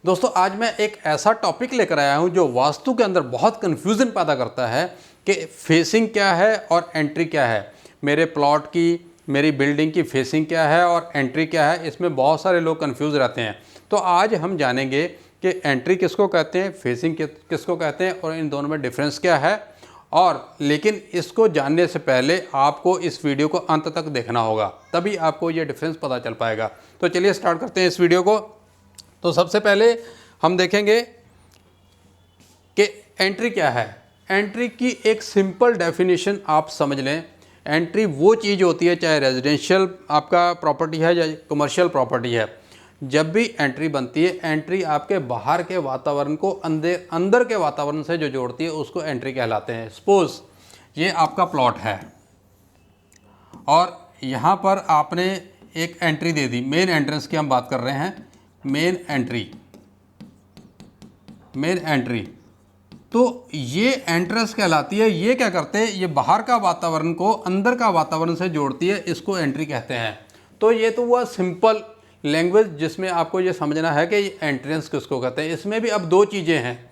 दोस्तों आज मैं एक ऐसा टॉपिक लेकर आया हूं जो वास्तु के अंदर बहुत कन्फ्यूज़न पैदा करता है कि फेसिंग क्या है और एंट्री क्या है। मेरे प्लॉट की, मेरी बिल्डिंग की फेसिंग क्या है और एंट्री क्या है, इसमें बहुत सारे लोग कन्फ्यूज़ रहते हैं। तो आज हम जानेंगे कि एंट्री किसको कहते हैं, फेसिंग किसको कहते हैं और इन दोनों में डिफरेंस क्या है। और लेकिन इसको जानने से पहले आपको इस वीडियो को अंत तक देखना होगा, तभी आपको ये डिफरेंस पता चल पाएगा। तो चलिए स्टार्ट करते हैं इस वीडियो को। तो सबसे पहले हम देखेंगे कि एंट्री क्या है। एंट्री की एक सिंपल डेफिनेशन आप समझ लें। एंट्री वो चीज़ होती है, चाहे रेजिडेंशियल आपका प्रॉपर्टी है या कमर्शियल प्रॉपर्टी है, जब भी एंट्री बनती है, एंट्री आपके बाहर के वातावरण को अंदर के वातावरण से जो जोड़ती है उसको एंट्री कहलाते हैं। सपोज ये आपका प्लॉट है और यहाँ पर आपने एक एंट्री दे दी। मेन एंट्रेंस की हम बात कर रहे हैं, मेन एंट्री। तो ये एंट्रेंस कहलाती है। ये क्या करते हैं, ये बाहर का वातावरण को अंदर का वातावरण से जोड़ती है, इसको एंट्री कहते हैं। तो ये तो हुआ सिंपल लैंग्वेज जिसमें आपको ये समझना है कि ये एंट्रेंस किसको कहते हैं। इसमें भी अब दो चीज़ें हैं।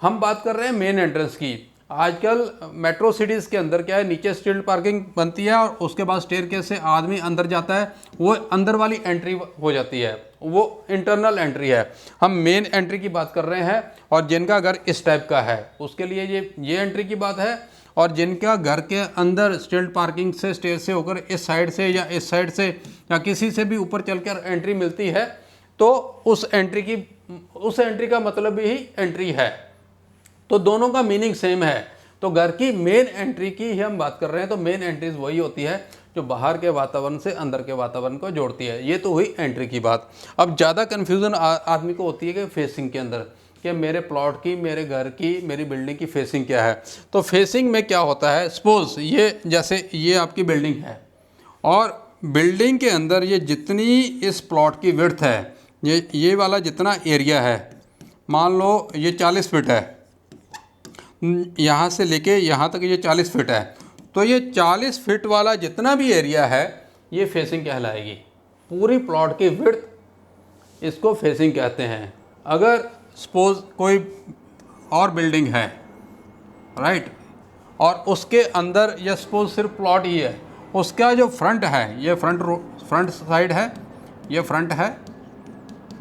हम बात कर रहे हैं मेन एंट्रेंस की। आजकल मेट्रो सिटीज़ के अंदर क्या है, नीचे स्ट्रीट पार्किंग बनती है और उसके बाद स्टेयरकेस से आदमी अंदर जाता है, वो अंदर वाली एंट्री हो जाती है, वो इंटरनल एंट्री है। हम मेन एंट्री की बात कर रहे हैं और जिनका घर इस टाइप का है उसके लिए ये एंट्री की बात है। और जिनका घर के अंदर स्ट्रीट पार्किंग से, स्टेयर से होकर इस साइड से या इस साइड से या किसी से भी ऊपर चलकर एंट्री मिलती है, तो उस एंट्री का मतलब ही एंट्री है। तो दोनों का मीनिंग सेम है। तो घर की मेन एंट्री की ही हम बात कर रहे हैं। तो मेन एंट्रीज वही होती है जो बाहर के वातावरण से अंदर के वातावरण को जोड़ती है। ये तो हुई एंट्री की बात। अब ज़्यादा कन्फ्यूज़न आदमी को होती है कि फेसिंग के अंदर, कि मेरे प्लॉट की, मेरे घर की, मेरी बिल्डिंग की फेसिंग क्या है। तो फेसिंग में क्या होता है, सपोज ये जैसे ये आपकी बिल्डिंग है और बिल्डिंग के अंदर ये जितनी इस प्लॉट की विड्थ है, ये वाला जितना एरिया है, मान लो ये 40 फीट है, यहाँ से लेके यहाँ तक ये 40 फीट है। तो ये 40 फीट वाला जितना भी एरिया है ये फेसिंग कहलाएगी। पूरी प्लॉट की विड्थ इसको फेसिंग कहते हैं। अगर सपोज कोई और बिल्डिंग है, राइट, और उसके अंदर या सपोज सिर्फ प्लॉट ही है, उसका जो फ्रंट है, ये फ्रंट साइड है, ये फ्रंट है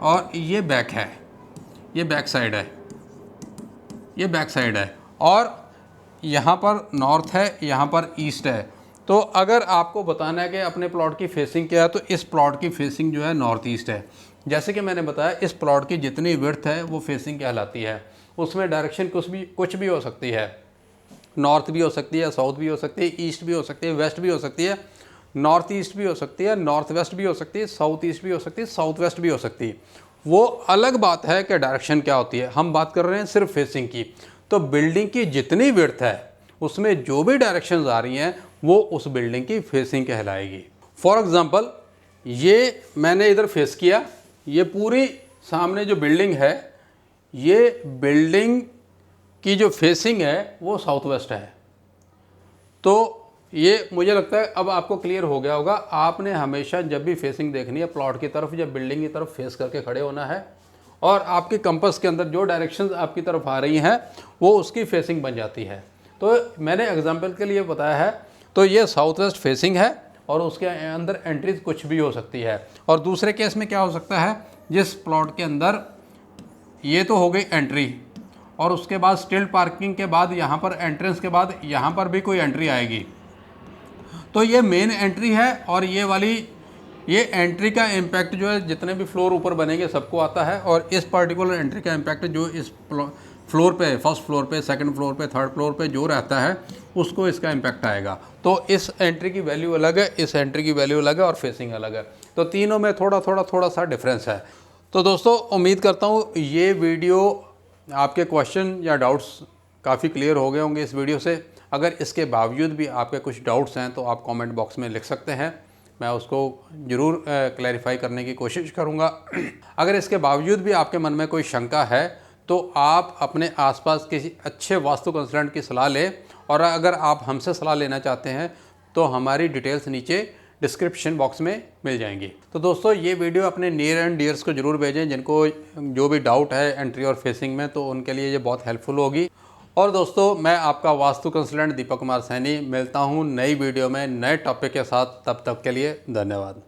और ये बैक है, ये बैक साइड है, ये बैक साइड है, और यहाँ पर नॉर्थ है, यहाँ पर ईस्ट है। तो अगर आपको बताना है कि अपने प्लॉट की फेसिंग क्या है, तो इस प्लॉट की फेसिंग जो है नॉर्थ ईस्ट है। जैसे कि मैंने बताया, इस प्लॉट की जितनी विड्थ है वो फेसिंग कहलाती है। उसमें डायरेक्शन कुछ भी हो सकती है, नॉर्थ भी हो सकती है, साउथ भी हो सकती है, ईस्ट भी हो सकती है, वेस्ट भी हो सकती है, नॉर्थ ईस्ट भी हो सकती है, नॉर्थ वेस्ट भी हो सकती है, साउथ ईस्ट भी हो सकती है, साउथ वेस्ट भी हो सकती है। वो अलग बात है कि डायरेक्शन क्या होती है। हम बात कर रहे हैं सिर्फ फेसिंग की। तो बिल्डिंग की जितनी विड्थ है उसमें जो भी डायरेक्शंस आ रही हैं वो उस बिल्डिंग की फेसिंग कहलाएगी। फॉर एग्जांपल, ये मैंने इधर फेस किया, ये पूरी सामने जो बिल्डिंग है, ये बिल्डिंग की जो फेसिंग है वो साउथ वेस्ट है। तो ये मुझे लगता है अब आपको क्लियर हो गया होगा। आपने हमेशा जब भी फेसिंग देखनी है, प्लॉट की तरफ या बिल्डिंग की तरफ फेस करके खड़े होना है और आपके कंपास के अंदर जो डायरेक्शंस आपकी तरफ आ रही हैं वो उसकी फेसिंग बन जाती है। तो मैंने एग्जांपल के लिए बताया है। तो ये साउथ वेस्ट फेसिंग है और उसके अंदर एंट्रीज कुछ भी हो सकती है। और दूसरे केस में क्या हो सकता है, जिस प्लॉट के अंदर ये तो हो गई एंट्री और उसके बाद स्टिल्ट पार्किंग के बाद यहाँ पर एंट्रेंस के बाद यहाँ पर भी कोई एंट्री आएगी, तो ये मेन एंट्री है। और ये वाली एंट्री का इम्पैक्ट जो है जितने भी फ्लोर ऊपर बनेंगे सबको आता है। और इस पर्टिकुलर एंट्री का इम्पैक्ट जो इस फ्लोर पे, फर्स्ट फ्लोर पे, सेकंड फ्लोर पे, थर्ड फ्लोर पे जो रहता है उसको इसका इम्पैक्ट आएगा। तो इस एंट्री की वैल्यू अलग है, इस एंट्री की वैल्यू अलग है और फेसिंग अलग है। तो तीनों में थोड़ा सा डिफरेंस है। तो दोस्तों उम्मीद करता हूँ ये वीडियो आपके क्वेश्चन या डाउट्स काफ़ी क्लियर हो गए होंगे इस वीडियो से। अगर इसके बावजूद भी आपके कुछ डाउट्स हैं तो आप कमेंट बॉक्स में लिख सकते हैं, मैं उसको ज़रूर क्लैरिफाई करने की कोशिश करूँगा। अगर इसके बावजूद भी आपके मन में कोई शंका है तो आप अपने आसपास किसी अच्छे वास्तु कंसल्टेंट की सलाह लें। और अगर आप हमसे सलाह लेना चाहते हैं तो हमारी डिटेल्स नीचे डिस्क्रिप्शन बॉक्स में मिल जाएंगी। तो दोस्तों ये वीडियो अपने नियर एंड डियर्स को जरूर भेजें, जिनको जो भी डाउट है एंट्री और फेसिंग में, तो उनके लिए ये बहुत हेल्पफुल होगी। और दोस्तों मैं आपका वास्तु कंसल्टेंट दीपक कुमार सैनी मिलता हूँ नई वीडियो में नए टॉपिक के साथ। तब तक के लिए धन्यवाद।